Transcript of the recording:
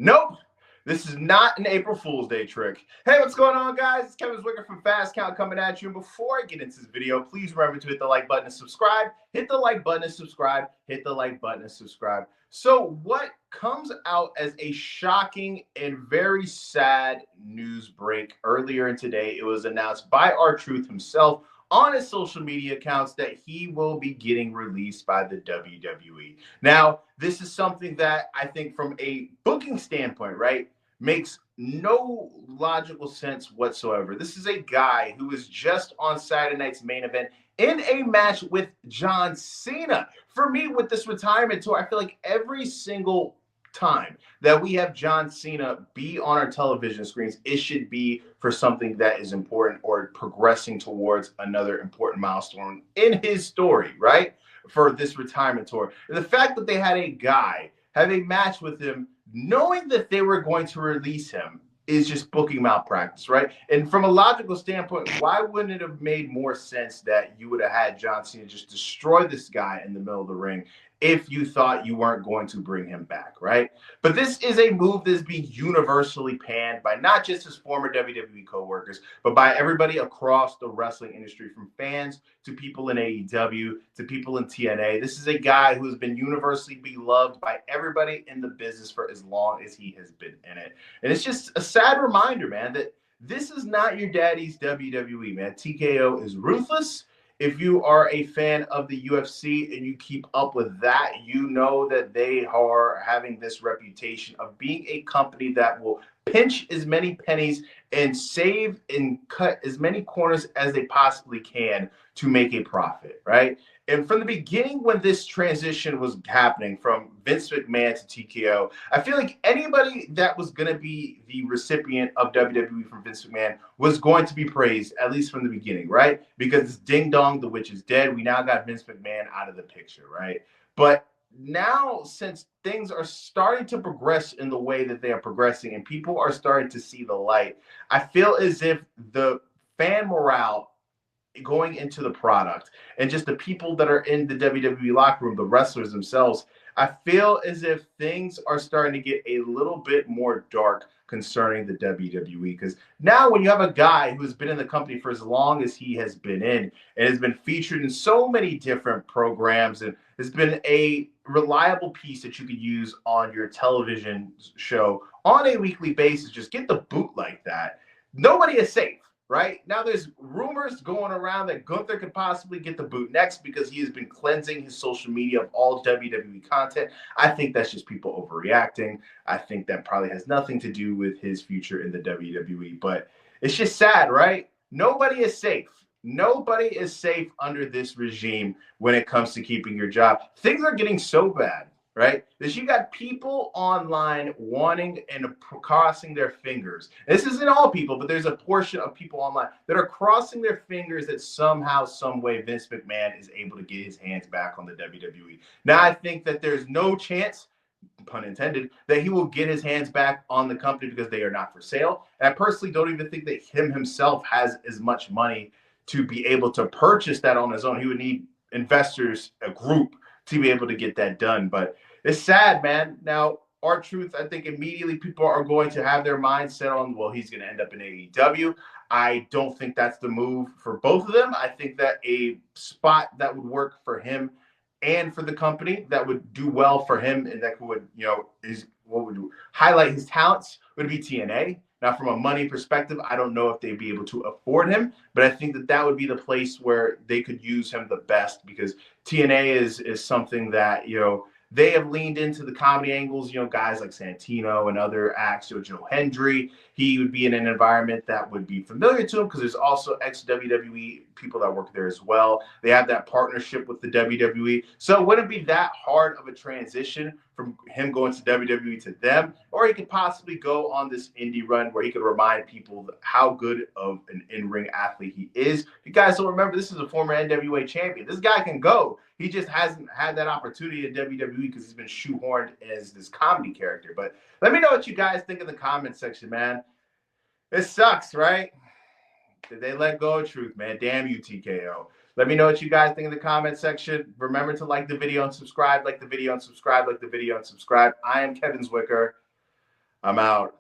Nope. This is not an April Fool's Day trick. Hey, what's going on, guys? It's Kevin Zwicker from Fast Count coming at you. And before I get into this video, please remember to hit the like button and subscribe. Hit the like button and subscribe. Hit the like button and subscribe. So what comes out as a shocking and very sad news break earlier in today, it was announced by R-Truth himself on his social media accounts that he will be getting released by the WWE. Now, this is something that I think from a booking standpoint, right, makes no logical sense whatsoever. This is a guy who was just on Saturday night's main event in a match with John Cena. For me, with this retirement tour, I feel like every single time that we have John Cena be on our television screens, it should be for something that is important or progressing towards another important milestone in his story, right? For this retirement tour. And the fact that they had a guy have a match with him, knowing that they were going to release him, is just booking malpractice, right? And from a logical standpoint, why wouldn't it have made more sense that you would have had John Cena just destroy this guy in the middle of the ring if you thought you weren't going to bring him back, right? But this is a move that's being universally panned by not just his former WWE coworkers, but by everybody across the wrestling industry, from fans to people in AEW to people in TNA. This is a guy who has been universally beloved by everybody in the business for as long as he has been in it. And it's just a sad reminder, man, that this is not your daddy's WWE, man. TKO is ruthless. If you are a fan of the UFC and you keep up with that, you know that they are having this reputation of being a company that will pinch as many pennies and save and cut as many corners as they possibly can to make a profit, right? And from the beginning, when this transition was happening from Vince McMahon to TKO, I feel like anybody that was going to be the recipient of WWE from Vince McMahon was going to be praised, at least from the beginning, right? Because ding dong, the witch is dead. We now got Vince McMahon out of the picture, right? But now, since things are starting to progress in the way that they are progressing and people are starting to see the light, I feel as if the fan morale going into the product and just the people that are in the WWE locker room, the wrestlers themselves, I feel as if things are starting to get a little bit more dark concerning the WWE. Because now when you have a guy who has been in the company for as long as he has been in and has been featured in so many different programs and has been a reliable piece that you could use on your television show on a weekly basis, just get the boot like that. Nobody is safe. Right now, there's rumors going around that Gunther could possibly get the boot next because he has been cleansing his social media of all WWE content. I think that's just people overreacting. I think that probably has nothing to do with his future in the WWE. But it's just sad, right? Nobody is safe. Nobody is safe under this regime when it comes to keeping your job. Things are getting so bad, right, that you got people online wanting and crossing their fingers. This isn't all people, but there's a portion of people online that are crossing their fingers that somehow, some way, Vince McMahon is able to get his hands back on the WWE. Now, I think that there's no chance, pun intended, that he will get his hands back on the company because they are not for sale. And I personally don't even think that him himself has as much money to be able to purchase that on his own. He would need investors, a group, to be able to get that done. But it's sad, man. Now, R-Truth, I think immediately people are going to have their mind set on, well, he's going to end up in AEW. I don't think that's the move for both of them. I think that a spot that would work for him and for the company that would do well for him and that would, highlight his talents would be TNA. Now, from a money perspective, I don't know if they'd be able to afford him, but I think that that would be the place where they could use him the best, because TNA is something that, they have leaned into the comedy angles, guys like Santino and other acts, Joe Hendry. He would be in an environment that would be familiar to him because there's also ex-WWE people that work there as well. They have that partnership with the WWE. So it wouldn't be that hard of a transition from him going to WWE to them, or he could possibly go on this indie run where he could remind people how good of an in-ring athlete he is. You guys don't remember, this is a former NWA champion. This guy can go. He just hasn't had that opportunity at WWE because he's been shoehorned as this comedy character. But let me know what you guys think in the comment section, man. It sucks, right? Did they let go of truth, man? Damn you, TKO. Let me know what you guys think in the comment section. Remember to like the video and subscribe, like the video and subscribe, like the video and subscribe. I am Kevin Zwicker. I'm out.